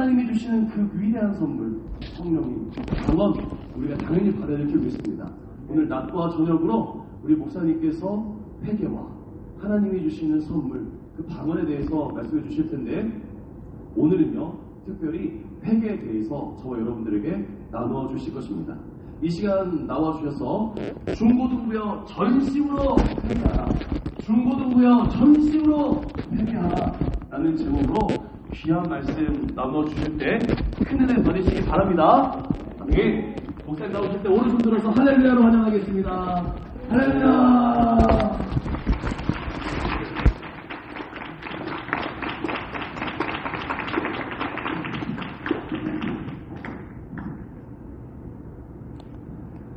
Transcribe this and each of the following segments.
하나님이 주시는 그 위대한 선물, 성령님, 그건 우리가 당연히 받아야 될 줄 믿습니다. 오늘 낮과 저녁으로 우리 목사님께서 회개와 하나님이 주시는 선물, 그 방언에 대해서 말씀해 주실 텐데, 오늘은요, 특별히 회개에 대해서 저와 여러분들에게 나누어 주실 것입니다. 이 시간 나와주셔서 중고등부여 전심으로 회개하라, 중고등부여 전심으로 회개하라 라는 제목으로 귀한 말씀 나누어 주실 때 큰 은혜 받으시기 바랍니다. 예, 목사님 나오실 때 오른손 들어서 할렐루야로 환영하겠습니다. 할렐루야.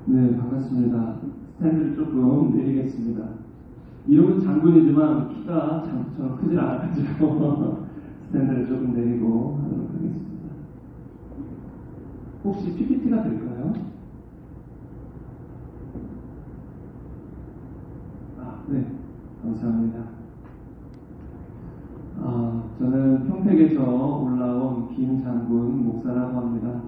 네, 반갑습니다. 스탠드를 조금 내리겠습니다. 이름은 장군이지만 키가 장군처럼 크질 않아가지고 스탠드를 조금 내리고 하도록 하겠습니다. 혹시 PPT가 될까요? 네, 감사합니다. 저는 평택에서 올라온 김장군 목사라고 합니다.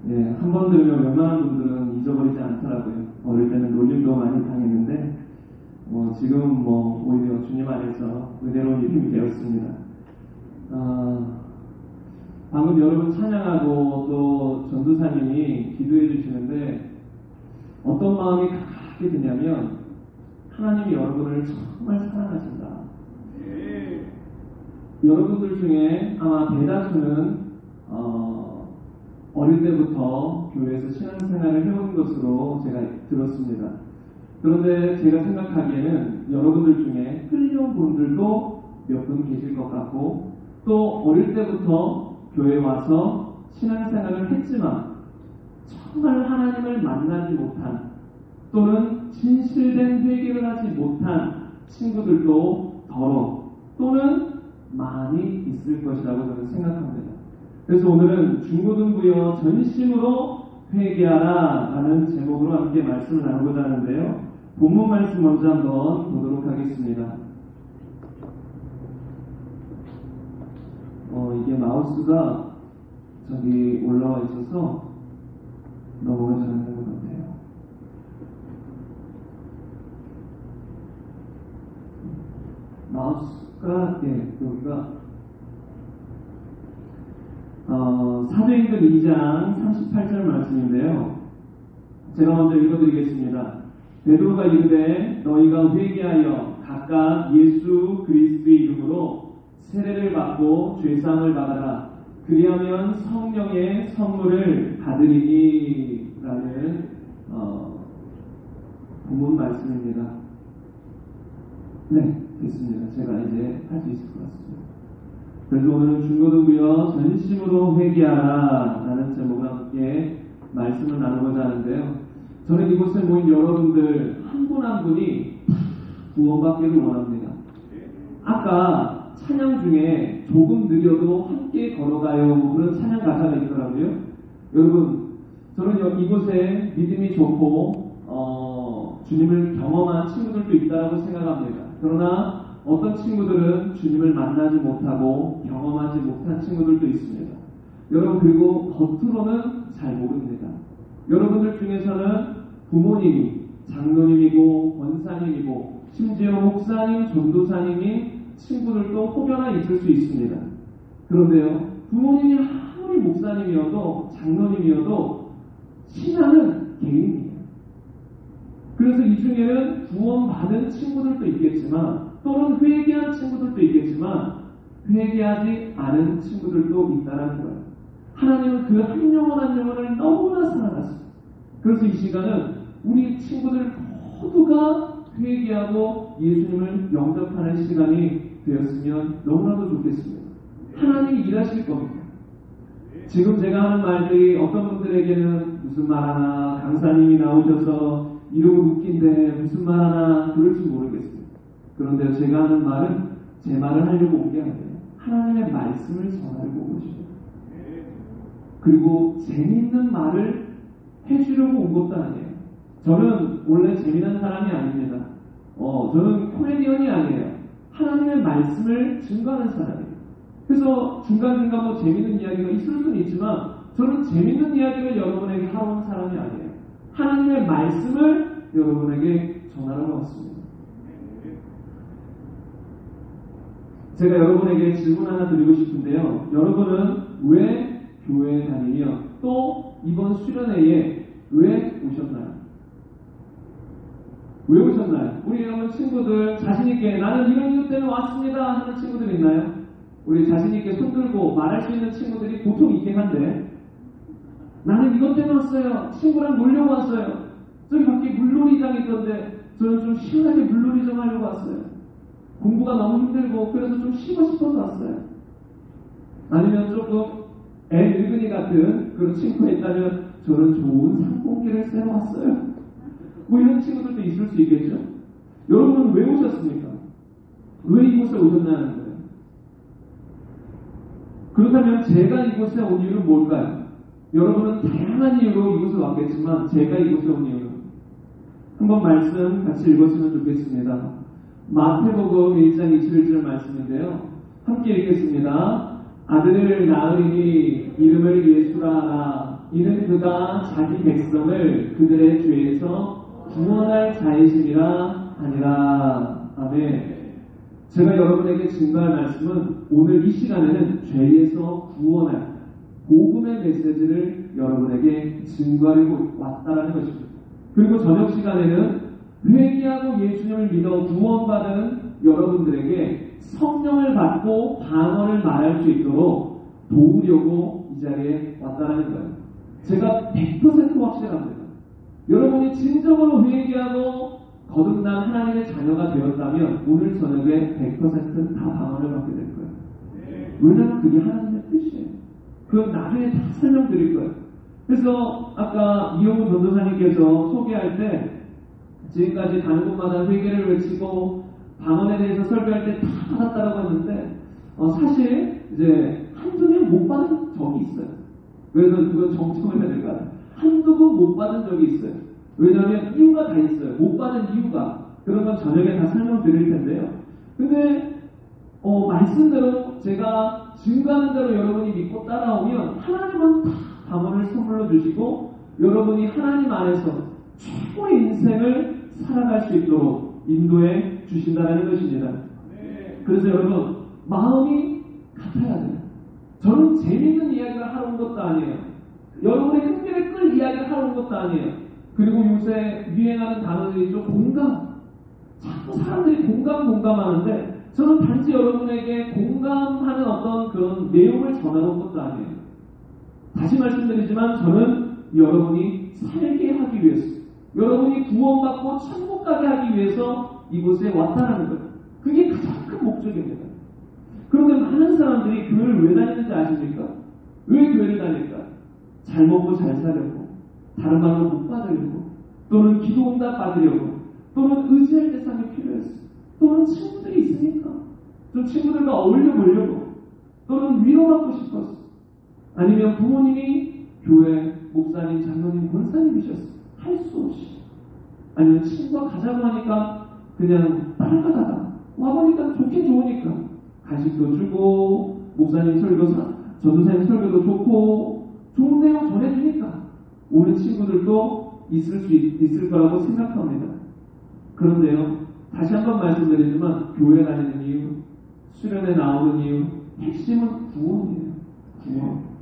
예, 한 번 들으면 웬만한 분들은 잊어버리지 않더라고요. 어릴 때는 놀림도 많이 당했는데, 지금은 오히려 주님 안에서 의대로운 이름이 되었습니다. 방금 여러분 찬양하고 또 전도사님이 기도해 주시는데, 어떤 마음이 가깝게 드냐면, 하나님이 여러분을 정말 사랑하신다. 여러분들 중에 아마 대다수는, 어릴 때부터 교회에서 신앙생활을 해온 것으로 제가 들었습니다. 그런데 제가 생각하기에는 여러분들 중에 흘려온 분들도 몇 분 계실 것 같고, 또 어릴 때부터 교회에 와서 신앙생활을 했지만 정말 하나님을 만나지 못한, 또는 진실된 회개를 하지 못한 친구들도 또는 많이 있을 것이라고 저는 생각합니다. 그래서 오늘은 중고등부여 전심으로 회개하라 라는 제목으로 함께 말씀을 나누고자 하는데요. 본문 말씀 먼저 한번 보도록 하겠습니다. 이게 마우스가 저기 올라와 있어서 넘어가지 않는 것 같아요. 마우스가 여기가 사도행전 2장 38절 말씀인데요. 제가 먼저 읽어드리겠습니다. 베드로가 이르되 너희가 회개하여 각각 예수 그리스도의 이름으로 세례를 받고 죄사함을 받아라. 그리하면 성령의 선물을 받으리니 라는 본문 말씀입니다. 네, 됐습니다. 제가 이제 할 수 있을 것 같습니다. 그래서 오늘은 중고등부여 전심으로 회개하라 라는 제목으로 함께 말씀을 나누고자 하는데요. 저는 이곳에 모인 여러분들 한 분 한 분이 구원받기를 원합니다. 아까 찬양 중에 조금 느려도 함께 걸어가요 그런 찬양 가사가 있더라고요. 여러분, 저는 이곳에 믿음이 좋고 주님을 경험한 친구들도 있다고 생각합니다. 그러나 어떤 친구들은 주님을 만나지 못하고 경험하지 못한 친구들도 있습니다. 여러분, 그리고 겉으로는 잘 모릅니다. 여러분들 중에서는 부모님이 장로님이고 권사님이고 심지어 목사님, 전도사님이 친구들도 혹여나 있을 수 있습니다. 그런데요, 부모님이 아무리 목사님이어도 장로님이어도 신앙은 개인이에요. 그래서 이 중에는 구원받은 친구들도 있겠지만, 또는 회개한 친구들도 있겠지만 회개하지 않은 친구들도 있다는 거예요. 하나님은 그 한 영혼 한 영혼을 너무나 사랑하십니다. 그래서 이 시간은 우리 친구들 모두가 회개하고 예수님을 영접하는 시간이 되었으면 너무나도 좋겠습니다. 하나님이 일하실 겁니다. 지금 제가 하는 말들이 어떤 분들에게는 무슨 말 하나, 강사님이 나오셔서 이러고 웃긴데 무슨 말 하나 그럴지 모르겠습니다. 그런데 제가 하는 말은 제 말을 하려고 온 게 아니에요. 하나님의 말씀을 전하려고 온 것입니다. 그리고 재미있는 말을 해주려고 온 것도 아니에요. 저는 원래 재미난 사람이 아닙니다. 저는 코미디언이 아니에요. 하나님의 말씀을 증거하는 사람이에요. 그래서 중간중간 재미있는 이야기가 있을 그렇지만 저는 재밌는 이야기를 여러분에게 하러 온 사람이 아니에요. 하나님의 말씀을 여러분에게 전하러 왔습니다. 제가 여러분에게 질문 하나 드리고 싶은데요. 여러분은 왜 교회에 다니며 또 이번 수련회에 왜 오셨나요? 왜 오셨나요? 우리 여러분 친구들 자신있게 나는 이런 이유 때문에 왔습니다 하는 친구들 있나요? 우리 자신있게 손들고 말할 수 있는 친구들이 보통 있긴 한데 나는 이것 때문에 왔어요. 친구랑 놀려고 왔어요. 저기 밖에 물놀이장이 있던데 저는 좀 시원하게 물놀이 좀 하려고 왔어요. 공부가 너무 힘들고 그래서 좀 쉬고 싶어서 왔어요. 아니면 조금 애 늙은이 같은 그런 친구가 있다면 저는 좋은 상봉기를 쐬러 왔어요. 뭐 이런 친구들도 있을 수 있겠죠. 여러분은 왜 오셨습니까? 왜 이곳에 오셨나는 거예요? 그렇다면 제가 이곳에 온 이유는 뭘까요? 여러분은 다양한 이유로 이곳에 왔겠지만 제가 이곳에 온 이유는 한번 말씀 같이 읽었으면 좋겠습니다. 마태복음 1장 21절 말씀인데요. 함께 읽겠습니다. 아들을 낳으리니 이름을 예수라 하라. 이는 그가 자기 백성을 그들의 죄에서 구원할 자이심이라 하니라. 아멘. 제가 여러분에게 증거할 말씀은 오늘 이 시간에는 죄에서 구원할 복음의 메시지를 여러분에게 증거하려고 왔다라는 것입니다. 그리고 저녁 시간에는 회개하고 예수님을 믿어 구원받은 여러분들에게 성령을 받고 방언을 말할 수 있도록 도우려고 이 자리에 왔다라는 거예요. 제가 100% 확실합니다. 여러분이 진정으로 회개하고 거듭난 하나님의 자녀가 되었다면 오늘 저녁에 100% 다 방언을 받게 될 거예요. 왜냐하면 그게 하나님의 뜻이에요. 그건 나중에 다 설명드릴 거예요. 그래서 아까 이용우 전도사님께서 소개할 때 지금까지 가는 곳마다 회개를 외치고 방언에 대해서 설교할 때 다 받았다라고 했는데 사실 이제 한두 개 못 받은 적이 있어요. 그래서 그건 정정을 해야 될 것 같아요. 한두 번 못 받은 적이 있어요. 왜냐하면 이유가 다 있어요. 못 받은 이유가. 그런 건 저녁에 다 설명드릴 텐데요. 근데 말씀대로 제가 증거하는 대로 여러분이 믿고 따라오면 하나님은 다 방언을 선물로 주시고 여러분이 하나님 안에서 최고의 인생을 살아갈 수 있도록 인도해 주신다는 것입니다. 그래서 여러분 마음이 같아야 돼요. 저는 재밌는 이야기를 하러 온 것도 아니에요. 여러분의 흥미를 끌 이야기를 하러 온 것도 아니에요. 그리고 요새 유행하는 단어들이 좀 공감. 자꾸 사람들이 공감하는데 저는 단지 여러분에게 공감하는 어떤 그런 내용을 전하러 온 것도 아니에요. 다시 말씀드리지만 저는 여러분이 살게 하기 위해서, 여러분이 구원받고 천국 가게 하기 위해서 이곳에 왔다는 거예요. 그게 가장 큰 목적입니다. 그런데 많은 사람들이 교회를 왜 다니는지 아십니까? 왜 교회를 다닐까? 잘 먹고 잘 살려고, 다른 말로 복 받으려고, 또는 기도 응답 받으려고, 또는 의지할 대상이 필요했어. 또는 친구들이 있으니까, 좀 친구들과 어울려 보려고, 또는 위로받고 싶었어. 아니면 부모님이 교회 목사님, 장로님, 권사님이셨어. 할 수 없이. 아니면 친구가 가자고 하니까 그냥 따라가다가 와보니까 좋긴 좋으니까 간식도 주고 목사님 설교, 전도사님 설교도 좋고 좋은 내용 전해주니까 오는 친구들도 있을 거라고 생각합니다. 그런데요, 다시 한번 말씀드리지만 교회 다니는 이유, 수련회 나오는 이유, 핵심은 구원이에요. 구원.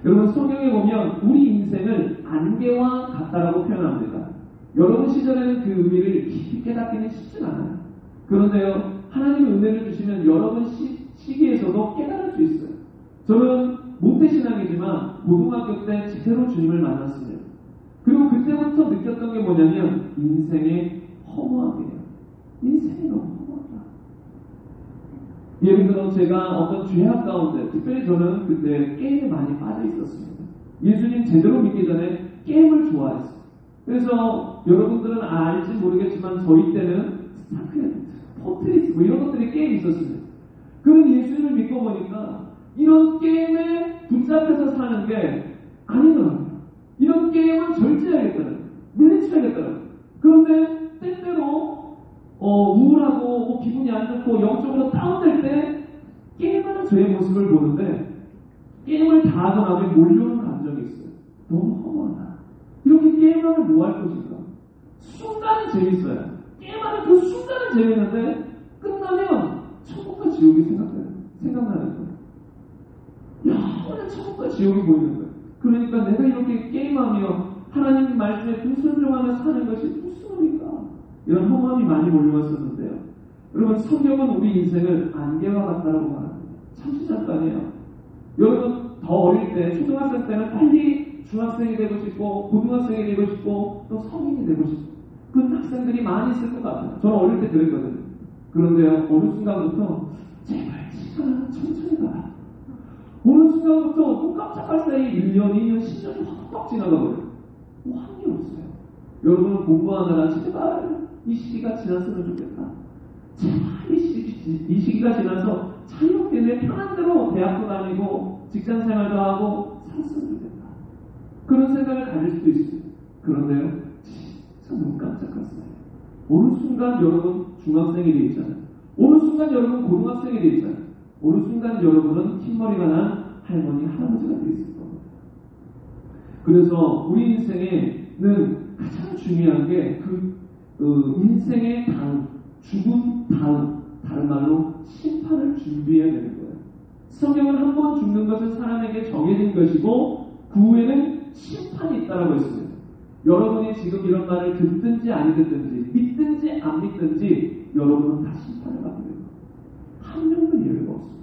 여러분 성경에 보면 우리 인생을 안개와 같다라고 표현합니다. 여러분 시절에는 그 의미를 깊이 깨닫기는 쉽진 않아요. 그런데요, 하나님의 은혜를 주시면 여러분 시기에서도 깨달을 수 있어요. 저는 모태신앙이지만 고등학교 때 제대로 주님을 만났습니다. 그리고 그때부터 느꼈던 게 뭐냐면 인생의 허무함이에요. 인생이 너무 허무하다. 예를 들어 제가 어떤 죄악 가운데, 특별히 저는 그때 게임에 많이 빠져 있었습니다. 예수님 제대로 믿기 전에 게임을 좋아했어요. 그래서 여러분들은 알지 모르겠지만 저희 때는 스타크래프트, 포트리스 뭐 이런 것들이 게임이 있었습니다. 그런 예수님을 믿고 보니까 이런 게임에 붙잡혀서 사는 게 아니더라고요. 이런 게임은 절제해야겠더라고요. 물리쳐야겠더라고요. 그런데 때때로 우울하고 기분이 안 좋고 영적으로 다운될 때 게임하는 저의 모습을 보는데 게임을 다 다 하고 나면 몰려오는 감정이 있어요. 너무 허무하다. 이렇게 게임하면 뭐 할 것인가? 순간은 재밌어요. 게임하는 그 순간은 재밌는데 끝나면 천국과 지옥이 생각나는 거예요. 오늘 천국과 지옥이 보이는 거예요. 그러니까 내가 이렇게 게임하며 하나님 말씀에 불순종하며 사는 것이 무슨 의미가? 이런 허무함이 많이 몰려왔었는데요. 여러분, 성경은 우리 인생을 안개와 같다라고 말합니다. 잠시 잠깐이에요. 여러분, 더 어릴 때, 초등학생 때는 빨리 중학생이 되고 싶고, 고등학생이 되고 싶고, 또 성인이 되고 싶고, 그런 학생들이 많이 있을 것 같아요. 저는 어릴 때 그랬거든요. 그런데요, 어느 순간부터, 제발, 시간은 천천히 가라. 어느 순간부터 깜짝할 사이 1년, 2년, 10년이 확 지나가버려요. 확이 없어요. 여러분은 공부하느라 제발 이 시기가 지났으면 좋겠다. 제발 이 시기가 지나서 자유롭게 내 편한 대로 대학도 다니고 직장 생활도 하고 살았으면 좋겠다. 그런 생각을 가질 수도 있어요. 그런데요, 진짜 너무 깜짝할 사이. 어느 순간 여러분 중학생이 되어 있잖아요. 어느 순간 여러분 고등학생이 되어 있잖아요. 어느 순간 여러분은 흰머리가 난 할머니, 할아버지가 되어 있을 겁니다. 그래서 우리 인생에는 가장 중요한 게 인생의 죽음 다른 말로 심판을 준비해야 되는 거예요. 성경은 한 번 죽는 것은 사람에게 정해진 것이고 그 후에는 심판이 있다라고 했습니다. 여러분이 지금 이런 말을 듣든지 안 듣든지 믿든지 안 믿든지 여러분은 다 심판을 받게 됩니다. 한 명도 예외가 없습니다.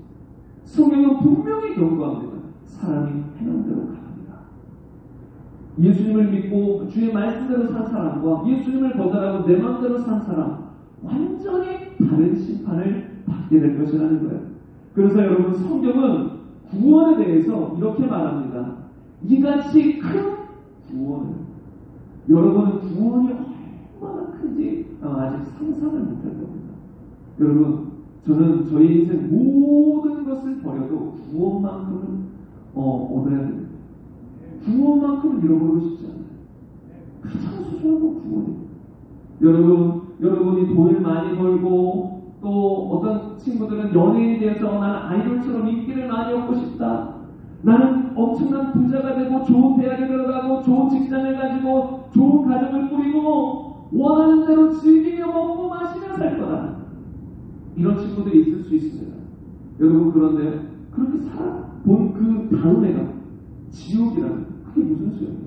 성경은 분명히 경고합니다. 사람이 행한 대로 갑니다. 예수님을 믿고 주의 말씀대로 산 사람과 예수님을 거절하고 내 마음대로 산 사람 완전히 다른 심판을 받게 될 것이라는 거예요. 그래서 여러분, 성경은 구원에 대해서 이렇게 말합니다. 이같이 큰 구원을, 여러분은 구원이 얼마나 큰지 아직 상상을 못할 겁니다. 여러분, 저는 저희 인생 모든 것을 버려도 구원만큼은 얻어야 됩니다. 구원만큼은 잃어버리고 싶지 않아요. 가장 소중한 건 구원이에요. 여러분이 돈을 많이 벌고 또 어떤 친구들은 연예인이 돼서 나는 아이돌처럼 인기를 많이 얻고 싶다. 나는 엄청난 부자가 되고 좋은 대학에 들어가고 좋은 직장을 가지고 좋은 가정을 꾸리고 원하는 대로 즐기며 먹고 마시며 살 거다. 이런 친구들이 있을 수 있습니다. 여러분, 그런데 그렇게 살아본 그 다음에가 지옥이라는, 그게 무슨 소용이에요?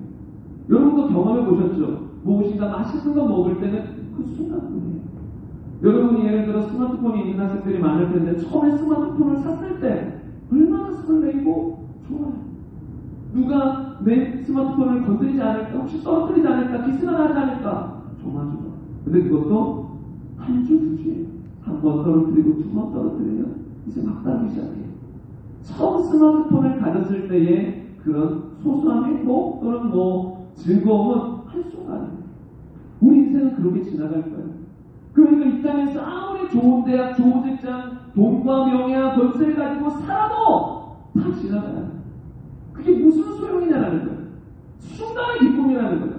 여러분도 경험해 보셨죠? 무엇인가 맛있는 거 먹을 때는 그 순간뿐이에요. 여러분이 예를 들어 스마트폰이 있는 학생들이 많을 텐데 처음에 스마트폰을 샀을 때 얼마나 설레이고 좋아요. 누가 내 스마트폰을 건드리지 않을까, 혹시 떨어뜨리지 않을까, 기스가 나지 않을까, 좋아. 근데 그것도 한 주, 두 주에 한 번 떨어뜨리고 두 번 떨어뜨리면 이제 막 따르기 시작해요. 처음 스마트폰을 가졌을 때의 그런 소소한 행복 또는 즐거움은 한순간이에요. 우리 인생은 그렇게 지나갈 거예요. 그러니까 이 땅에서 아무리 좋은 대학, 좋은 직장, 돈과 명예와 권세를 가지고 살아도 다 지나가요. 그게 무슨 소용이냐라는 거예요. 순간의 기쁨이라는 거예요.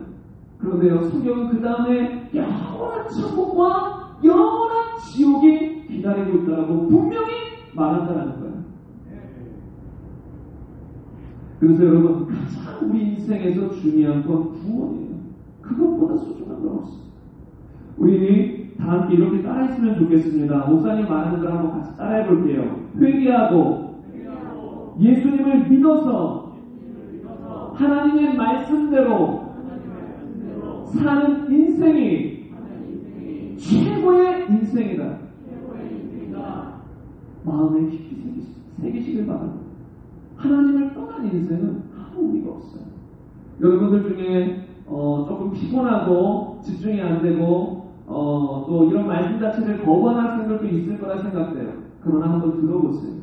그런데요, 성경은 그 다음에 영원한 천국과 영원한 지옥이 기다리고 있다라고 분명히 말한다라는 거예요. 그래서 여러분, 가장 우리 인생에서 중요한 건 구원이에요. 그것보다 소중한 건 없습니다. 우리 다 함께 이렇게 따라했으면 좋겠습니다. 목사님 말하는 걸 한번 같이 따라해 볼게요. 회개하고 예수님을 믿어서 하나님의 말씀대로 사는 인생이 최고의 인생이다. 마음에 깊이 새기시길 바랍니다. 하나님을 떠난 인생은 아무 의미가 없어요. 여러분들 중에 조금 피곤하고 집중이 안 되고 또 이런 말씀 자체를 거부하는 학생들도 있을 거라 생각돼요. 그러나 한번 들어보세요.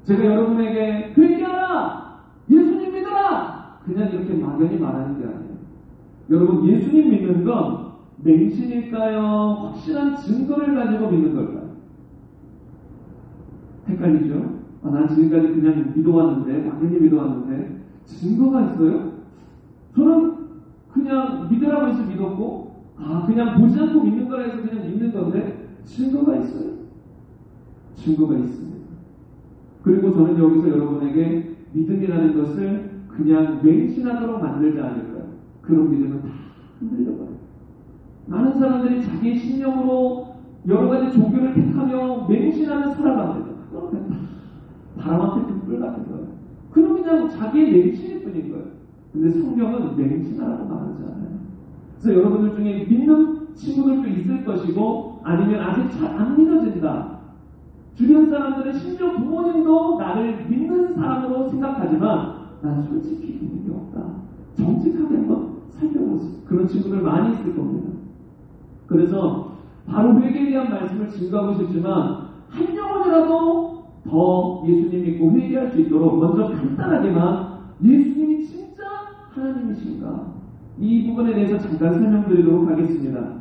제가 여러분에게 회개하라! 예수님 믿어라! 그냥 이렇게 막연히 말하는 게 아니에요. 여러분, 예수님 믿는 건 맹신일까요? 확실한 증거를 가지고 믿는 걸까요? 헷갈리죠? 난 지금까지 그냥 믿어왔는데, 막연히 믿어왔는데 증거가 있어요? 저는 그냥 믿으라고 해서 믿었고 그냥 보지 않고 믿는 거라 해서 그냥 믿는 건데 증거가 있어요? 증거가 있습니다. 그리고 저는 여기서 여러분에게 믿음이라는 믿음이라는 것을 그냥 맹신하도록 만들지 않을까요? 그런 믿음은 다 흔들려버려요. 많은 사람들이 자기의 신념으로 여러 가지 종교를 택하며 맹신하며 살아갑니다. 그건 그냥 다 바람 앞에 등불 같은 거예요. 그럼 그냥 자기의 맹신일 뿐인 거예요. 근데 성경은 맹신하라고 말하지 않아요. 그래서 여러분들 중에 믿는 친구들도 있을 것이고 아니면 아직 잘 안 믿어진다. 주변 사람들은 심지어 부모님도 나를 믿는 사람으로 생각하지만 난 솔직히 믿는 게 없다. 정직하게 한번 살펴보세요. 그런 친구들 많이 있을 겁니다. 그래서 바로 회개에 대한 말씀을 증거하고 싶지만 한 영혼이라도 더 예수님 믿고 회개할 수 있도록 먼저 간단하게만 예수님이 진짜 하나님이신가? 이 부분에 대해서 잠깐 설명드리도록 하겠습니다.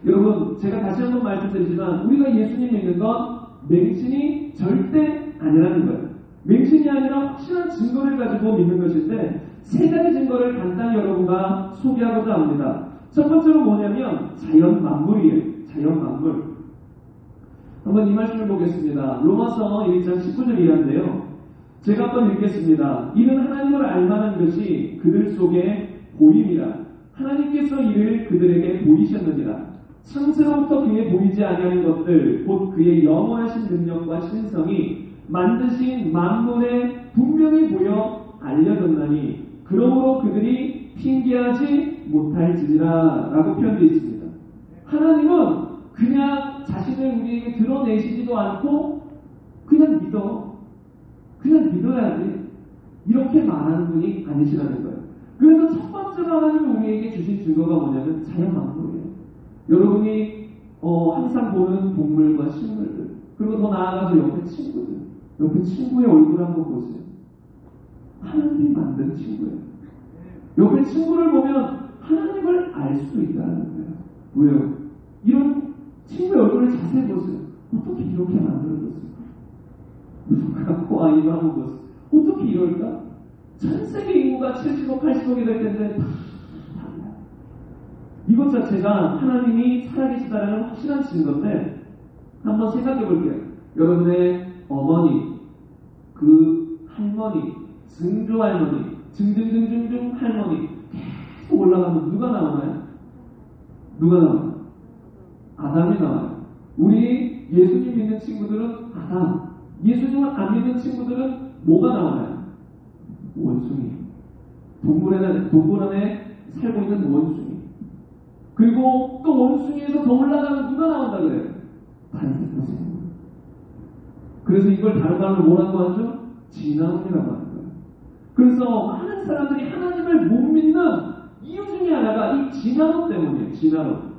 여러분, 제가 다시 한번 말씀드리지만 우리가 예수님 믿는 건 맹신이 절대 아니라는 거예요. 맹신이 아니라 확실한 증거를 가지고 믿는 것인데 세 가지 증거를 간단히 여러분과 소개하고자 합니다. 첫 번째로 뭐냐면 자연 만물이에요. 자연 만물. 한번 이 말씀을 보겠습니다. 로마서 1장 19절 이하인데요. 제가 한번 읽겠습니다. 이는 하나님을 알만한 것이 그들 속에 보임이라. 하나님께서 이를 그들에게 보이셨느니라. 창세로부터 그에 보이지 아니하는 것들 곧 그의 영원하신 능력과 신성이 만드신 만물에 분명히 보여 알려졌나니 그러므로 그들이 핑계하지 못할지니라 라고 표현되어 있습니다. 하나님은 그냥 자신을 우리에게 드러내시지도 않고 그냥 믿어. 그냥 믿어야지. 이렇게 말하는 분이 아니시라는 거예요. 그래서 첫 번째로 하나님이 우리에게 주신 증거가 뭐냐면 자연 만물이에요. 여러분이 항상 보는 동물과 식물들 그리고 더 나아가서 옆에 친구들 옆에 친구의 얼굴 한번 보세요. 하나님이 만든 친구예요. 옆에 친구를 보면 하나님을 알 수 있다는 거예요. 왜요? 이런 친구의 얼굴을 자세히 보세요. 어떻게 이렇게 만들어졌을까? 누가 코 아이를 한번 보세요. 어떻게 이럴까? 전 세계 인구가 70억, 80억이 될 텐데 이것 자체가 하나님이 살아계시다는 확실한 증거인데 한번 생각해 볼게요. 여러분의 어머니, 그 할머니, 증조할머니, 증증증증증 할머니 계속 올라가면 누가 나오나요? 누가 나와요? 아담이 나와요. 우리 예수님 믿는 친구들은 아담, 예수님을 안 믿는 친구들은 뭐가 나오나요? 원숭이. 동물 안에 살고 있는 원숭이. 그리고 또 원숭이에서 더 올라가면 누가 나온다 그래요? 단세포생. 그래서 이걸 다른 말로 뭐라고 하죠? 진화론이라고 하는 거예요. 그래서 많은 사람들이 하나님을 못 믿는 이유 중에 하나가 이 진화론 때문이에요. 진화론.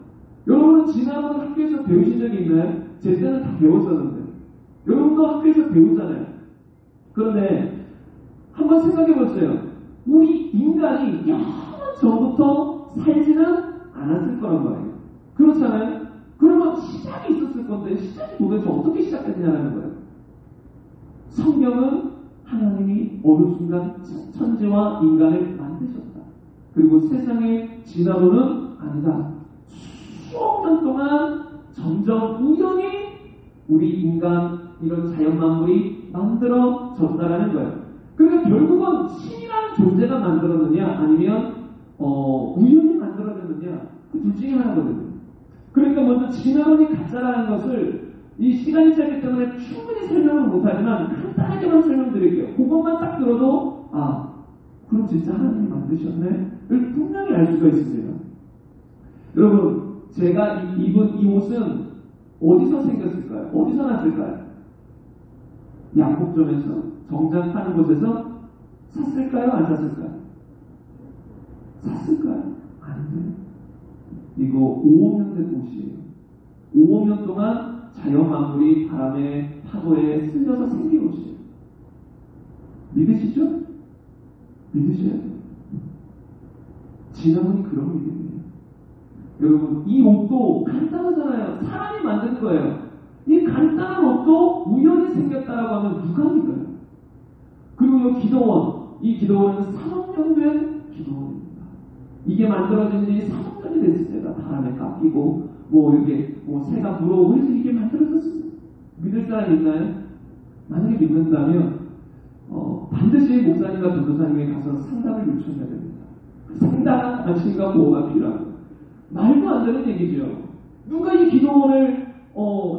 여러분은 진화론 학교에서 배우신 적이 있나요? 제 때는 다 배웠었는데. 여러분도 학교에서 배우잖아요. 그런데 한번 생각해 보세요. 우리 인간이 영원 전부터 살지는 않았을 거란 말이에요. 그렇잖아요? 그러면 시작이 있었을 건데 시작이 도대체 어떻게 시작했냐는 거예요. 성경은 하나님이 어느 순간 천지와 인간을 만드셨다. 그리고 세상의 진화론은 아니다. 수억 년 동안 점점 우연히 우리 인간 이런 자연 만물이 만들어졌다라는 거예요. 그러니까 결국은 신이라는 존재가 만들었느냐 아니면 우연히 만들어졌느냐 그 둘 중에 하나거든요. 그러니까 먼저 진화론이 가짜라는 것을 이 시간이 짧기 때문에 충분히 설명을 못하지만 간단하게만 설명드릴게요. 그것만 딱 들어도 그럼 진짜 하나님이 만드셨네? 를 분명히 알 수가 있습니다. 여러분 제가 입은 이 옷은 어디서 생겼을까요? 어디서 났을까요? 양복점에서 정장 파는 곳에서 샀을까요? 안 샀을까요? 샀을까요? 아닌데 이거 5억 년 된 옷이에요. 5억 년 동안 자연 만물이 바람에 파도에 쓸려서 생긴 옷이에요. 믿으시죠? 믿으셔야 돼요. 진화론이 그런 믿음이에요. 여러분 이 옷도 간단하잖아요. 사람이 만든 거예요. 이 간단한 옷도 우연히 생겼다라고 하면 누가 믿어요? 그리고 이 기도원, 이 기도원은 3억 년 된 기도원입니다. 이게 만들어진 지 3억 년이 됐습니다. 바람에 깎이고 이렇게 새가 불어오고 해서 이게 만들어졌습니다. 믿을 사람 있나요? 만약에 믿는다면 반드시 목사님과 전도사님에 가서 상담을 요청해야 됩니다. 상당한 관심과 보호가 필요하고 말도 안 되는 얘기죠. 누가 이 기도원을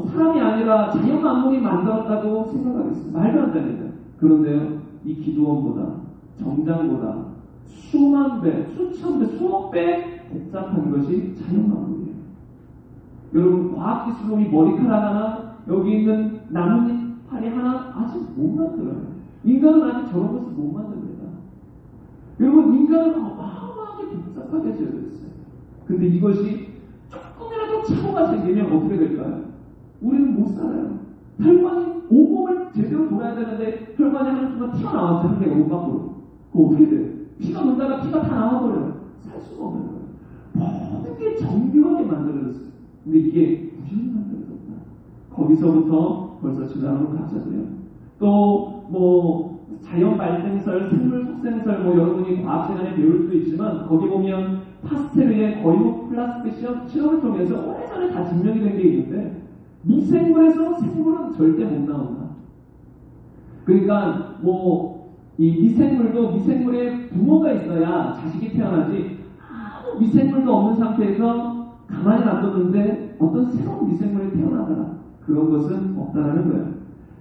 사람이 아니라 자연 만물이 만들었다고 생각하겠어요. 말도 안 됩니다. 그런데요, 이 기도원보다 정장보다 수만 배, 수천 배, 수억 배 복잡한 것이 자연 만물이에요. 여러분, 과학기술로 이 머리카락 하나, 여기 있는 나뭇잎파리 하나 아직 못 만들어요. 인간은 아직 저런 것을 못 만듭니다. 여러분, 인간은 어마어마하게 복잡하게 지어졌어요. 근데 이것이 조금이라도 착오가 생기면 어떻게 될까요? 우리는 못 살아요. 혈관이 온몸을 제대로 돌아야 되는데 혈관이 하는 순간 튀어나왔어요. 한 개가 옷 밖으로. 그거 어떻게 돼요? 피가 돌다가 피가 다 나와버려요. 살 수가 없는 거예요. 모든 게 정교하게 만들어졌어요. 근데 이게 무슨 만들어졌다. 거기서부터 벌써 지나가는 가짜고요. 또 자연 발생설, 생물 속생설 여러분이 과학 시간에 배울 수도 있지만 거기 보면 파스텔의 거의 플라스틱 실험을 통해서 오래전에 다 증명이 된 게 있는데 미생물에서 생물은 절대 못 나온다. 그러니까 이 미생물도 미생물의 부모가 있어야 자식이 태어나지 아무 미생물도 없는 상태에서 가만히 놔뒀는데 어떤 새로운 미생물이 태어나더라. 그런 것은 없다라는 거예요.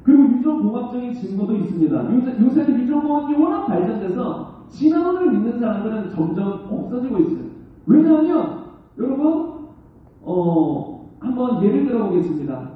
그리고 유전공학적인 증거도 있습니다. 요새는 유전공학이 워낙 발전돼서 진화론을 믿는 사람들은 점점 없어지고 있어요. 왜냐하면 여러분 한번 예를 들어보겠습니다.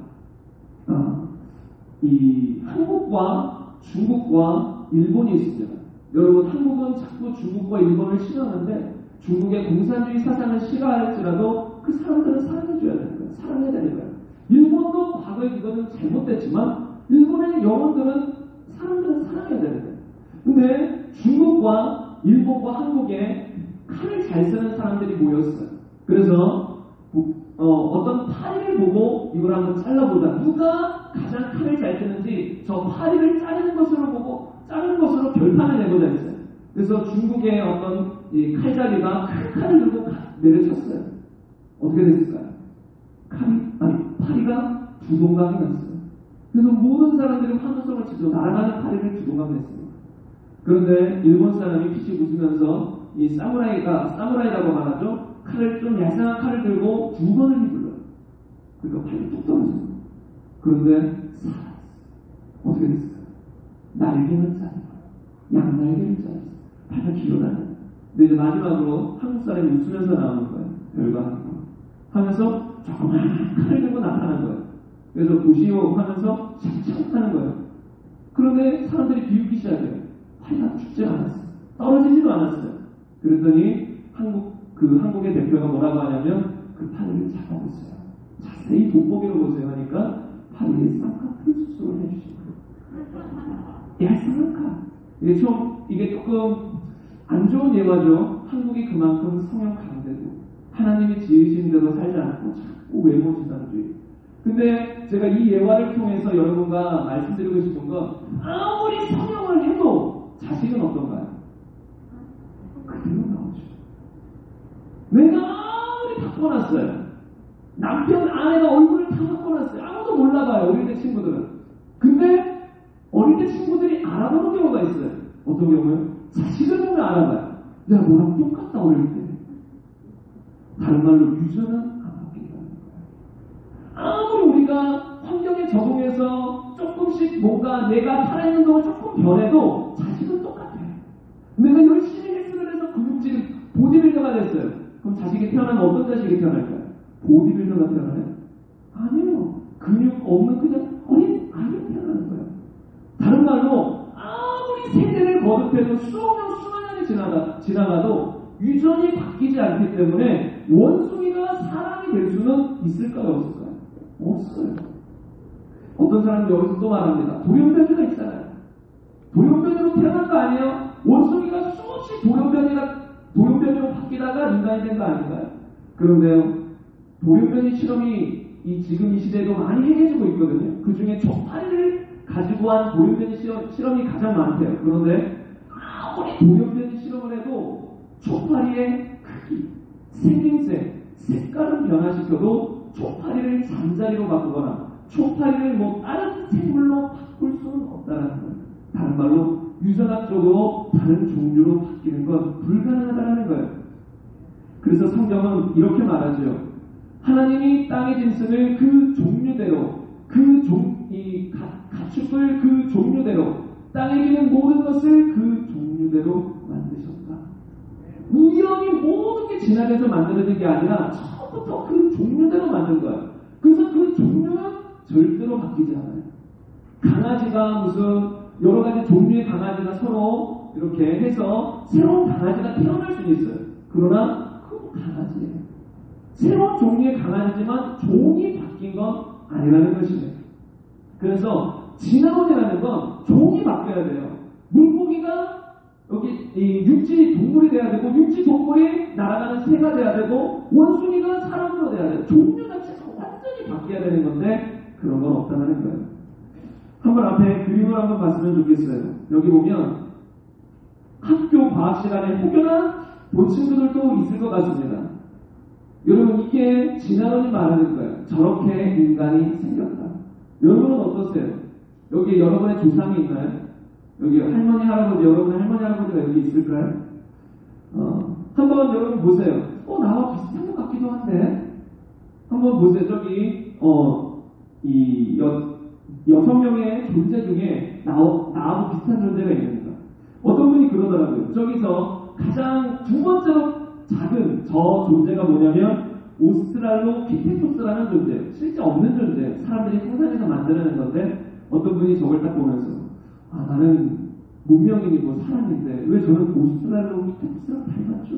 이 한국과 중국과 일본이 있습니다. 여러분, 한국은 자꾸 중국과 일본을 싫어하는데 중국의 공산주의 사상을 싫어할지라도 그 사람들은 사랑해줘야 되는 거예요. 사랑해야 되는 거예요. 일본도 과거에 그거는 잘못됐지만 일본의 영혼들은 사람들은 사랑해야 되는 거예요. 근데 중국과 일본과 한국에 칼을 잘 쓰는 사람들이 모였어요. 그래서 어떤 파리를 보고 이걸 한번 잘라보자. 누가 가장 칼을 잘 쓰는지 저 파리를 자르는 것으로 보고 자르는 것으로 결판을 내보자 했어요. 그래서 중국의 어떤 이 칼자리가 큰 칼을 들고 내려쳤어요. 어떻게 됐을까요? 파리가 두 동강이 났어요. 그래서 모든 사람들이 환호성을 치죠. 날아가는 파리를 두 동강 냈습니다. 그런데 일본 사람이 피식 웃으면서 이 사무라이라고 말하죠. 칼을 좀 얄쌍한 칼을 들고 두 번을 휘둘러요. 그러니까 팔이 뚝 떨어져요. 그런데 살았어요. 어떻게 됐을까요? 날개는 짧아요. 양날개는 짧아요. 팔이 길어나요. 근데 이제 마지막으로 한국 사람이 웃으면서 나오는 거예요. 별거 아니고. 하면서 조그만 칼을 들고 나타난 거예요. 그래서 보시오 하면서 착착 하는 거예요. 그런데 사람들이 비웃기 시작해요. 팔이가 죽지 않았어요. 떨어지지도 않았어요. 그랬더니 한국의 대표가 뭐라고 하냐면 그 파리를 잡아보세요. 자세히 돋보기로 보세요 하니까 파리에 쌍꺼풀 수술을 해주신 거예요. 얄쌍한 칼. 이게 조금 안 좋은 예화죠. 한국이 그만큼 성형 강대고 하나님이 지으신 대로 살지 않고 자꾸 외모지상주의. 근데 제가 이 예화를 통해서 여러분과 말씀드리고 싶은 건 아무리 성형을 해도 자식은 어떤가요? 그대로 나오죠. 내가 아무리 바꿔놨어요. 남편, 아내가 얼굴을 다 바꿔놨어요. 아무도 몰라봐요. 어릴 때 친구들은. 근데 어릴 때 친구들이 알아보는 경우가 있어요. 어떤 경우요? 자식을 보면 알아봐요. 내가 너랑 똑같다 어릴 때. 다른 말로 유전은 안 바뀐다는 거예요. 아무리 우리가 환경에 적응해서 조금씩 뭔가 내가 살아있는 동안 조금 변해도 자식은 똑같아요. 내가 열심히 헬스를 해서 근육질 보디빌더가 됐어요. 그럼 자식이 태어나면 어떤 자식이 태어날까요? 보디빌더가 태어나요? 아니요. 근육 없는 그냥 어린 아이가 태어나는 거예요. 다른 말로 아무리 세대를 거듭해도 수만 년이 지나가도 유전이 바뀌지 않기 때문에 원숭이가 사람이 될 수는 있을까요? 없을까요? 없어요. 어떤 사람들이 여기서 또 말합니다. 돌연변이가 있잖아요. 돌연변이로 태어난 거 아니에요? 원숭이가 수없이 돌연변이로 바뀌다가 인간이 된 거 아닌가요? 그런데요, 돌연변이 실험이 지금 이 시대에도 많이 행해지고 있거든요. 그 중에 족파리를 가지고 한 돌연변이 실험이 가장 많대요. 그런데 아무리 돌연변이 실험을 해도 족파리의 크기, 생김새, 색깔을 변화시켜도 족파리를 잠자리로 바꾸거나 족파리를 다른 생물로 바꿀 수는 없다는 거예요. 다른 말로 유전학적으로 다른 종류로 바뀌는 건 불가능하다는 거예요. 그래서 성경은 이렇게 말하죠. 하나님이 땅의 짐승을 그 종류대로, 가축을 그 종류대로, 땅에 기는 모든 것을 그 종류대로 만드셨다. 우연히 모든 게 진화돼서 만들어진 게 아니라 처음부터 그 종류대로 만든 거예요. 그래서 그 종류는 절대로 바뀌지 않아요. 강아지가 무슨 여러 가지 종류의 강아지가 서로 이렇게 해서 새로운 강아지가 태어날 수는 있어요. 그러나 그건 강아지예요. 새로운 종류의 강아지지만 종이 바뀐 건 아니라는 것이에요. 그래서 진화론이라는 건 종이 바뀌어야 돼요. 물고기가 여기 이 육지 동물이 돼야 되고, 육지 동물이 날아가는 새가 돼야 되고, 원숭이가 사람으로 돼야 돼요. 종류 자체가 완전히 바뀌어야 되는 건데 그런 건 없다는 거예요. 한번 앞에 그림을 한번 봤으면 좋겠어요. 여기 보면 학교 과학 시간에 혹여나 본 친구들도 있을 것 같습니다. 여러분, 이게 진화론이 말하는 거예요. 저렇게 인간이 생겼다. 여러분은 어떠세요? 여기 여러분의 조상이 있나요? 여기 할머니, 할아버지, 여러분의 할머니, 할아버지가 여기 있을까요? 한번 여러분 보세요. 나와 비슷한 것 같기도 한데. 한번 보세요. 저기, 이 6명의 존재 중에 나하고 비슷한 존재가 있습니다. 어떤 분이 그러더라고요. 저기서 가장 두 번째로 작은 저 존재가 뭐냐면 오스트랄로피테쿠스라는 존재예요. 실제 없는 존재예요. 사람들이 상상해서 만들어낸 건데, 어떤 분이 저걸 딱 보면서 나는 문명인이고 사람인데 왜 저는 오스트랄로피테쿠스랑 닮았죠?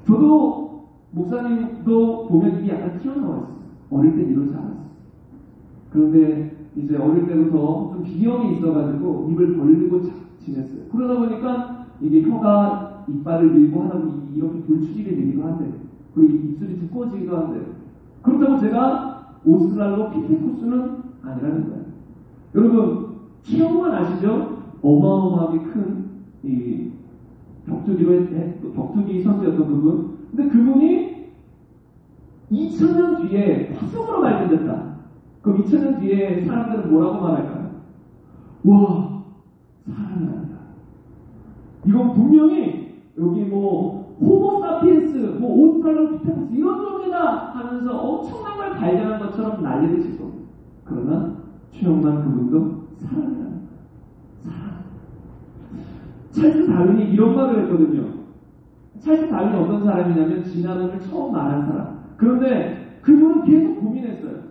저도 목사님도 보면 이게 약간 튀어나와 있어요. 어릴 땐 이러지 않았어요. 그런데 이제 어릴 때부터 좀 비염이 있어가지고 입을 벌리고 지냈어요. 그러다 보니까 이게 혀가 이빨을 밀고 하다 보니 이렇게 돌출이게 되기도 한대요. 그리고 입술이 두꺼워지기도 한대요. 그렇다고 제가 오스트랄로피테쿠스는 아니라는 거예요. 여러분, 체형만 아시죠? 어마어마하게 큰 이 격투기 선수였던 그분. 근데 그분이 2000년 뒤에 화석으로 발견됐다. 그럼 2000년 뒤에 사람들은 뭐라고 말할까요? 와, 사람이 아니다. 이건 분명히 여기 호모사피엔스, 오스트랄로피테쿠스 이런 존재다 하면서 엄청난 걸 발견한 것처럼 난리를 칠 겁니다. 그러나 최영만 그분도 사람이다. 사람. 찰스 다윈이 이런 말을 했거든요. 찰스 다윈이 어떤 사람이냐면 진화론을 처음 말한 사람. 그런데 그분은 계속 고민했어요.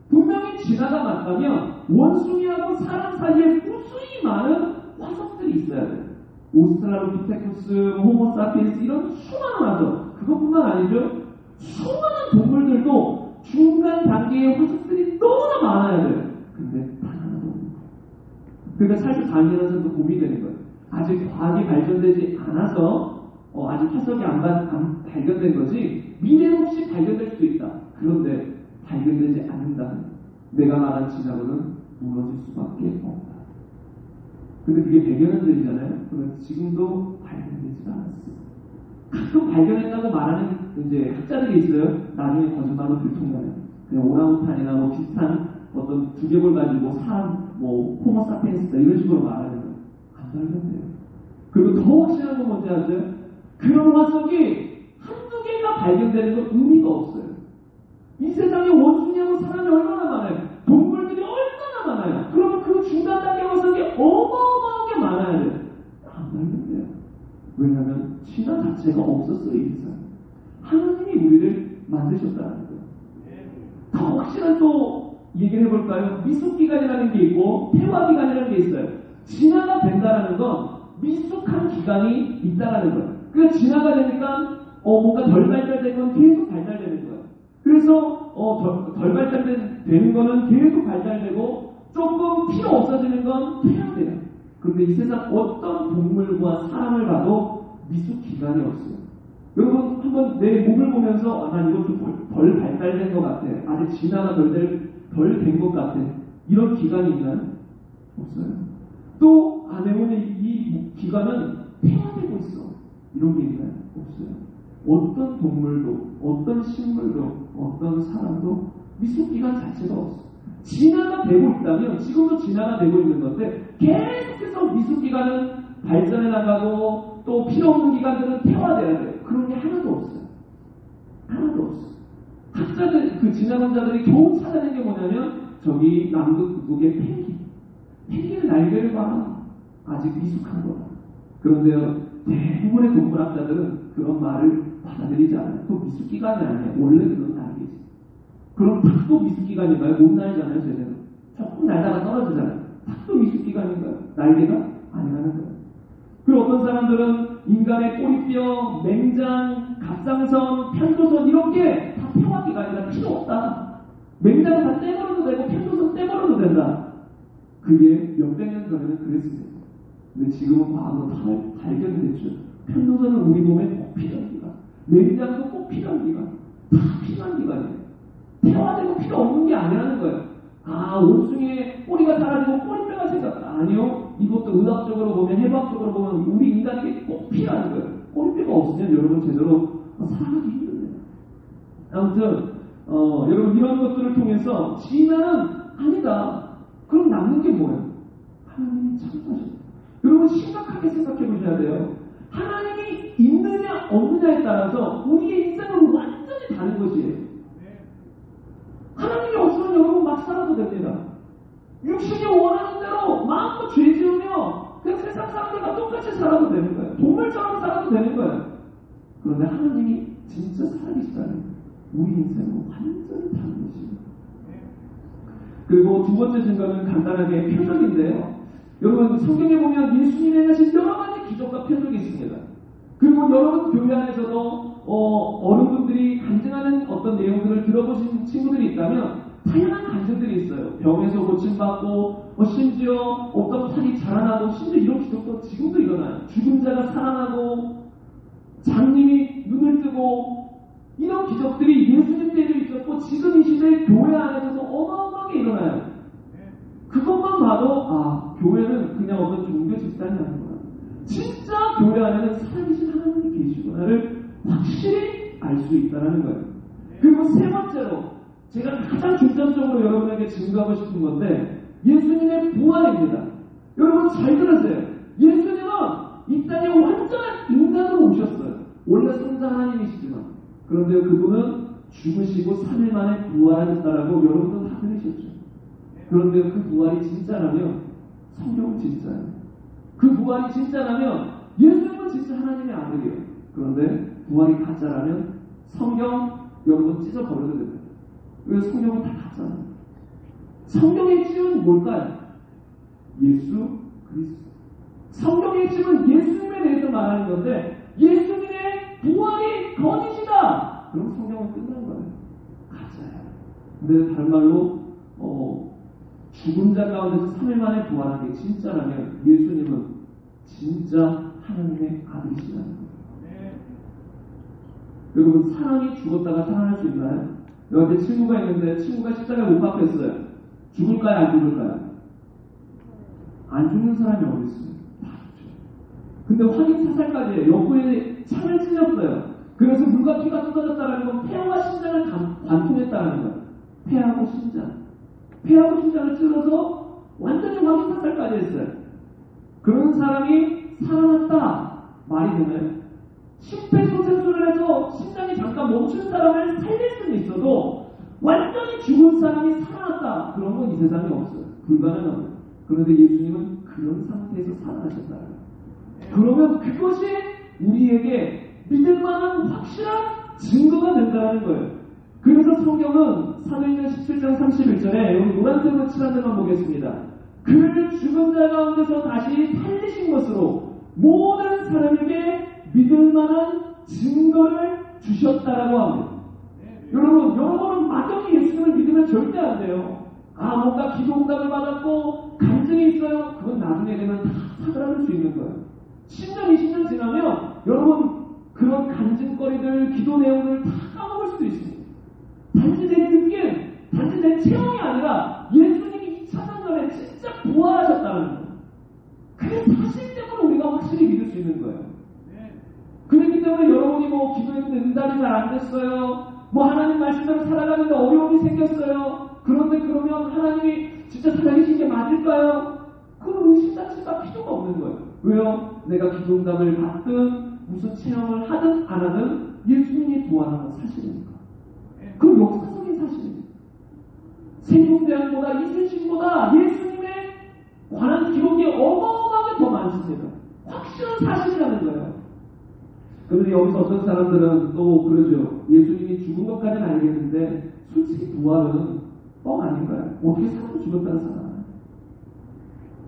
분명히 진화가 맞다면 원숭이하고 사람 사이에 무수히 많은 화석들이 있어야 돼요. 오스트랄로피테쿠스, 호모사피엔스 이런 수많은 화석. 그것뿐만 아니죠. 수많은 동물들도 중간 단계의 화석들이 너무나 많아야 돼요. 근데 단 하나도 없는 거예요. 그러니까 찰스 다윈이라는 사람도 고민이 되는 거예요. 아직 과학이 발전되지 않아서 아직 화석이 안 발견된 거지 미래에 혹시 발견될 수도 있다. 그런데 발견되지 않는다면 내가 말한 진화론은 무너질 수밖에 없다. 근데 그게 100여 년 전이잖아요. 그런데 지금도 발견되지 않았어요. 가끔 발견했다고 말하는 이제 학자들이 있어요. 나중에 거짓말로 들통나요. 그냥 오랑우탄이나 비슷한 어떤 두개골 가지고 사람, 호모사피엔스다 이런 식으로 말하는 거예요. 안 발견돼요. 그리고 더 확실한 건 뭔지 아세요? 그런 화석이 한두 개가 발견되는 건 의미가 없어요. 이 세상에 원숭이하고 사람이 얼마나 많아요? 동물들이 얼마나 많아요? 그러면 그 중간 단계 화석이 어마어마하게 많아야 돼요. 안 발견돼요. 왜냐하면 진화 자체가 없었어요. 이 세상. 하나님이 우리를 만드셨다는 거예요. 더 확실한 또 얘기를 해볼까요? 미숙기간이라는 게 있고 태화기간이라는 게 있어요. 진화가 된다는 건 미숙한 기간이 있다라는 거예요. 그러니까 진화가 되니까 뭔가 덜 발달된 건 계속 발달되는 거예요. 그래서 덜 발달되는 거는 계속 발달되고 조금 필요 없어지는 건 퇴화돼요. 그런데 이 세상 어떤 동물과 사람을 봐도 미숙 기간이 없어요. 여러분 한번 내 몸을 보면서 난 이거 좀 덜 발달된 것 같아. 아직 진화가 덜 된 것 같아. 이런 기간이 있나요? 없어요. 또 내 몸에 이 기간은 퇴화되고 있어. 이런 게 있나요? 없어요. 어떤 동물도, 어떤 식물도, 어떤 사람도 미숙기간 자체가 없어. 진화가 되고 있다면 지금도 진화가 되고 있는 건데 계속해서 미숙기관은 발전해 나가고 또 필요 없는 기관들은 퇴화돼야 돼요. 그런 게 하나도 없어요. 하나도 없어요. 학자들, 그 진화론자들이 겨우 찾아낸 게 뭐냐면 저기 남극 북극의 펭귄. 펭귄의 날개를 봐. 아직 미숙한 거다. 그런데요, 대부분의 동물학자들은 그런 말을 받아들이지 않아요. 그거 미숙기관이 아니에요. 원래 그런 날개지. 그럼 닭도 미숙기관인가요? 못 날잖아요, 제대로. 조금 날다가 떨어지잖아요. 닭도 미숙기관인가요? 날개가 아니라는 거예요. 그리고 어떤 사람들은 인간의 꼬리뼈, 맹장, 갑상선, 편도선 이런 게 다 퇴화기관이라 필요 없다. 맹장은 다 떼버려도 되고 편도선 떼버려도 된다. 그게 몇백 년 전에는 그랬습니다. 근데 지금은 과학으로 발견이 됐죠. 편도선은 우리 몸에 꼭 필요한 기관, 맹장도 꼭 필요한 기관, 다 필요한 기관이에요. 퇴화되고 필요 없는 게 아니라는 거예요. 아, 원숭이의 꼬리가 사라지고 꼬리뼈가 생겼다. 아니요. 이것도 의학적으로 보면, 해부학적으로 보면 우리 인간에게 꼭 필요한 거예요. 꼬리뼈가 없으면 여러분 제대로 살아가기 힘들어요. 아무튼 여러분 이런 것들을 통해서 진화는 아니다. 그럼 남는 게 뭐예요? 하나님이 창조하셨다. 여러분 심각하게 생각해 보셔야 돼요. 하나님이 있느냐 없느냐에 따라서 우리의 인생은 완전히 다른 것이에요. 하나님이 없으면 여러분 막 살아도 됩니다. 육신이 원하는 대로 마음껏 죄 지으며 그냥 세상 사람들과 똑같이 살아도 되는 거예요. 동물처럼 살아도 되는 거예요. 그런데 하나님이 진짜 살아계시다면 우리 인생은 완전히 다른 것이에요. 그리고 두 번째 증거는 간단하게 표적인데요. 여러분 성경에 보면 예수님이 행하신 여러 가지 기적과 표적이 있습니다. 그리고 여러분 교회 안에서도 어른분들이 간증하는 어떤 내용들을 들어보신 친구들이 있다면 다양한 간증들이 있어요. 병에서 고침받고 심지어 어떤 팔이 자라나고 심지어 이런 기적도 지금도 일어나요. 죽은 자가 살아나고 장님이 눈을 뜨고 이런 기적들이 예수님 때도 있었고 지금 이 시대의 교회 안에서도 어마어마하게 일어나요. 그것만 봐도 교회는 그냥 어떤 종교 집단이 아니구나. 진짜 교회 안에는 살아계신 하나님이 계시구나를 확실히 알 수 있다는 거예요. 그리고 세 번째로 제가 가장 중점적으로 여러분에게 증거하고 싶은 건데 예수님의 부활입니다. 여러분 잘 들으세요. 예수님은 이 땅에 완전한 인간으로 오셨어요. 원래 성자 하나님이시지만 그런데 그분은 죽으시고 3일 만에 부활하셨다라고 여러분은 다 들으셨죠. 그런데 그 부활이 진짜라면 성경은 진짜예요. 그 부활이 진짜라면 예수님은 진짜 하나님의 아들이에요. 그런데 부활이 가짜라면 성경 여러분 찢어버려도 됩니다. 그래서 성경은 다 가짜예요. 성경의 핵심은 뭘까요? 예수 그리스도. 성경의 핵심은 예수님에 대해서 말하는 건데 예수님의 부활이 거짓이다. 그럼 성경은 끝난 거예요. 가짜예요. 근데 다른 말로 죽은 자 가운데서 3일 만에 부활한 게 진짜라면 예수님은 진짜 하나님의 아들이시라는 거예요. 여러분 사랑이 죽었다가 살아날 수 있나요? 여기 친구가 있는데 친구가 십자가에 못 박혔어요. 죽을까요? 안 죽을까요? 안 죽는 사람이 어디 있어요? 다 죽죠. 근데 확인 사살까지 해요. 옆구리에 창을 찔렸어요. 그래서 물과 피가 쏟아졌다는 건 폐와 심장을 관통했다는 거예요. 폐하고 심장을 찔러서 완전히 확인 사살까지 했어요. 그런 사람이 살아났다. 말이 되나요? 심폐소생술을 해서 심장이 잠깐 멈춘 사람을 살릴 수는 있어도 완전히 죽은 사람이 살아났다. 그런 건 이 세상에 없어요. 불가능합니다. 그런데 예수님은 그런 상태에서 살아나셨다. 그러면 그것이 우리에게 믿을 만한 확실한 증거가 된다는 거예요. 그래서 성경은 사도행전 17장 31절에 여기 노란색으로 칠한 데만 보겠습니다. 그를 죽은 자 가운데서 다시 살리신 것으로 모든 사람에게 믿을 만한 증거를 주셨다라고 합니다. 여러분은 막연히 예수님을 믿으면 절대 안 돼요. 뭔가 기도 응답을 받았고 간증이 있어요. 그건 나중에 되면 다 사그라들 수 있는 거예요. 10년, 20년 지나면 여러분 그런 간증거리들, 기도 내용을 다 까먹을 수도 있습니다. 단지 내 느낌, 단지 내 체험이 아니라 예수님이 2,000년 전에 진짜 부활하셨다는 거예요. 그 사실 때문에 우리가 확실히 믿을 수 있는 거예요. 그렇기 때문에 여러분이 기도했는데 응답이 잘 안 됐어요. 하나님 말씀대로 살아가는데 어려움이 생겼어요. 그런데 그러면 하나님이 진짜 살아계신 게 맞을까요? 그런 의심 자체가 필요가 없는 거예요. 왜요? 내가 기도응답을 받든 무슨 체험을 하든 안 하든 예수님이 부활한 건 사실이니까. 그건 역사적인 사실입니다. 생중대왕보다 이순신보다 예수님에 관한 기록이 어마어마하게 더 많습니다. 확실한 사실이라는 거예요. 그런데 여기서 어떤 사람들은 또 그러죠. 예수님이 죽은 것까지는 알겠는데 솔직히 부활은 뻥 아닌가요? 어떻게 사람이 죽었다는 사람?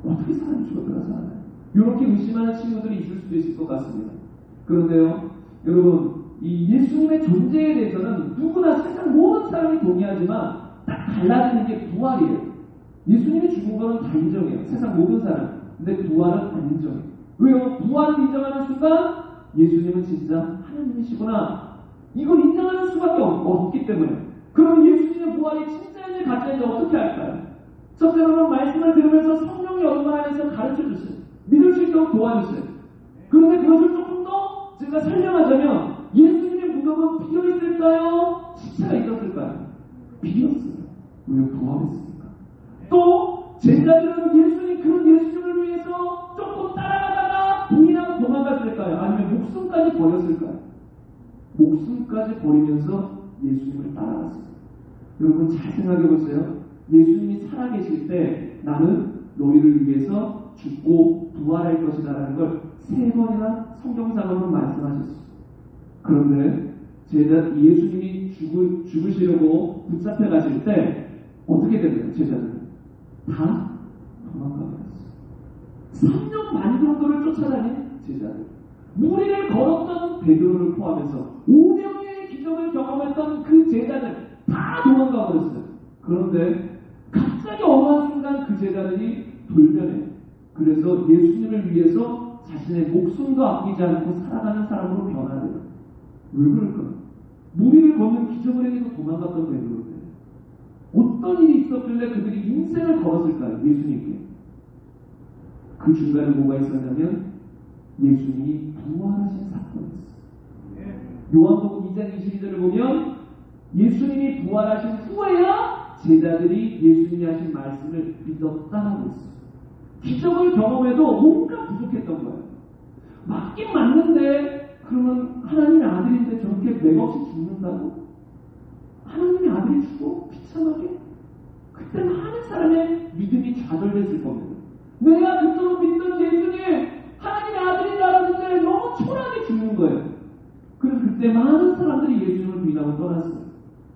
어떻게 사람이 죽었다는 사람? 이렇게 의심하는 친구들이 있을 수도 있을 것 같습니다. 그런데요, 여러분, 이 예수님의 존재에 대해서는 누구나 세상 모든 사람이 동의하지만 딱 달라지는 게 부활이에요. 예수님이 죽은 거는 다 인정해요. 세상 모든 사람. 근데 부활은 안 인정해요. 왜요? 부활을 인정하는 순간 예수님은 진짜 하나님이시구나. 이걸 인정하는 수밖에 없기 때문에. 그럼 예수님의 부활이 진짜인지 가짜인지 어떻게 할까요? 첫째로는 말씀을 들으면서 성령이 얼마 안에서 가르쳐주세요. 믿을 수 있도록 도와주세요. 그런데 그것을 조금 더 제가 설명하자면 예수님의 무덤은 비어있을까요? 시체가 있었을까요? 비었어요. 왜 부활했습니까? 또 제자들은 그런 예수님을 위해서 조금 따라가다가 부인하고 도망갔을까요? 아니면 목숨까지 버렸을까요? 목숨까지 버리면서 예수님을 따라갔습니다. 여러분 잘 생각해 보세요. 예수님이 살아계실 때 나는 너희를 위해서 죽고 부활할 것이다라는 걸 3번이나 성경상으로 말씀하셨어요. 그런데 예수님이 죽으시려고 붙잡혀 가실 때 어떻게 됐나요? 제자들은 다 도망가버렸어요. 3년 반 정도를 쫓아다닌 제자들, 무리를 걸었던 베드로를 포함해서 5명의 기적을 경험했던 그 제자들 다 도망가버렸어요. 그런데 갑자기 어느 순간 그 제자들이 돌변해요. 그래서 예수님을 위해서 자신의 목숨도 아끼지 않고 살아가는 사람으로 변화돼요. 왜 그럴까요? 무리를 걷는 기적을 행해서 도망갔던 베드로인데 어떤 일이 있었길래 그들이 인생을 걸었을까요? 예수님께. 그 중간에 뭐가 있었냐면 예수님이 부활하신 사건이 있어요. 요한복음 2장 22절을 보면 예수님이 부활하신 후에야 제자들이 예수님이 하신 말씀을 믿었다 하고 있어요. 기적을 경험해도 뭔가 부족했던 거예요. 맞긴 맞는데 그러면 하나님의 아들인데 저렇게 맥없이 죽는다고? 하나님의 아들이 죽어? 비참하게? 그때 많은 사람의 믿음이 좌절됐을 겁니다. 내가 그토록 믿던 예수님 하나님의 아들인 줄 알았는데 너무 초라하게 죽는 거예요. 그래서 그때 많은 사람들이 예수님을 부인하고 떠났어요.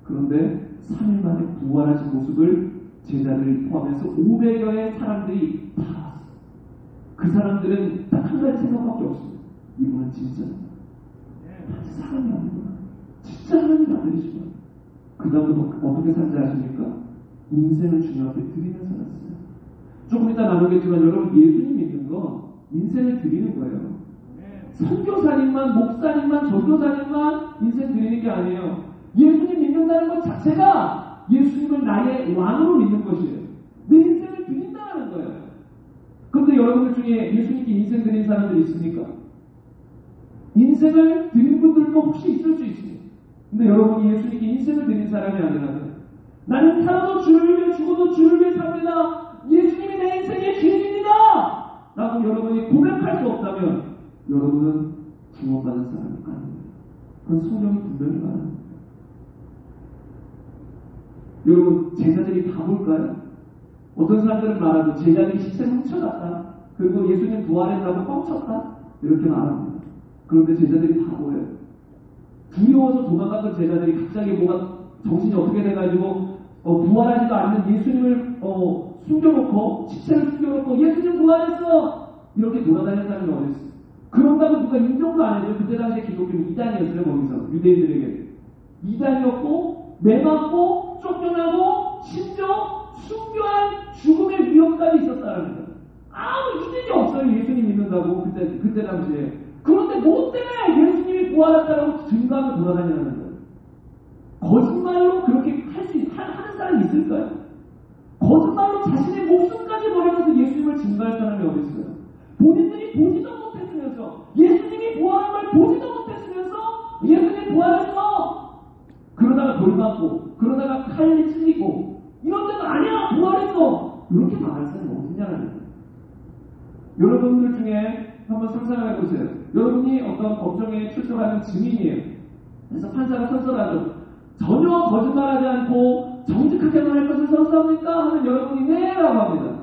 그런데 3일 만에 부활하신 모습을 제자들을 포함해서 500여의 사람들이 다 봤어요. 그 사람들은 딱 한 가지 생각밖에 없어요. 이분은 진짜 사람이 아니구나. 진짜 하나님 아들이시구나. 그 다음부터 어떻게 산지 아십니까? 인생을 주님 앞에 드리면서 살았어요. 조금 이따 나누겠지만 여러분 예수님 믿는 거 인생을 드리는 거예요. 선교사님만, 목사님만, 전도사님만 인생 드리는 게 아니에요. 예수님 믿는다는 것 자체가 예수님을 나의 왕으로 믿는 것이에요. 내 인생을 드린다는 거예요. 그런데 여러분들 중에 예수님께 인생 드린 사람들이 있습니까? 인생을 드린 분들도 혹시 있을 수 있습니다. 근데 여러분이 예수님께 인생을 드린 사람이 아니라면 나는 살아도 주를 위해 죽어도 주를 위해 삽니다. 예수님이 내 인생의 주인입니다. 라고 여러분이 고백할 수 없다면 여러분은 구원받은 사람이 아닙니다. 그건 성경이 분명히 말합니다. 여러분 제자들이 바볼까요? 어떤 사람들은 말하죠. 제자들이 시체를 훔쳐갔다. 그리고 예수님 부활했다고 뻥쳤다. 이렇게 말합니다. 그런데 제자들이 바보예요. 두려워서 도망갔던 제자들이 갑자기 뭐가 정신이 어떻게 돼가지고 부활하지도 않는 예수님을 숨겨놓고 시체를 숨겨놓고 예수님 부활했어! 이렇게 돌아다니는 사람이 어디 있어요? 그런다고 누가 인정도 안 해줘요. 그때 당시에 기독교는 이단이었어요. 거기서 유대인들에게 이단이었고 매맞고 쫓겨나고 심지어 순교한 죽음의 위험까지 있었다는 거예요. 아무 이득이 없어요. 예수님 믿는다고 그때 당시에. 그런데 뭐 때문에 예수님이 부활했다고 증거하며 돌아다니는 거예요? 거짓말로 그렇게 하는 사람이 있을까요? 거짓말로 자신의 목숨까지 버리면서 예수님을 증거할 사람이 어디 있어요? 본인들이 보지도 못했으면서 예수님이 부활한 걸 보지도 못했으면서 예수님이 부활했어! 그러다가 돌 맞고 그러다가 칼이 찔리고 이런 중에 한번 상상을 해보세요. 여러분이 어떤 법정에 출석하는 증인이에요. 그래서 판사가 선서라도 전혀 거짓말하지 않고 정직하게만 할 것을 선서합니까? 하면 여러분이 네라고 합니다.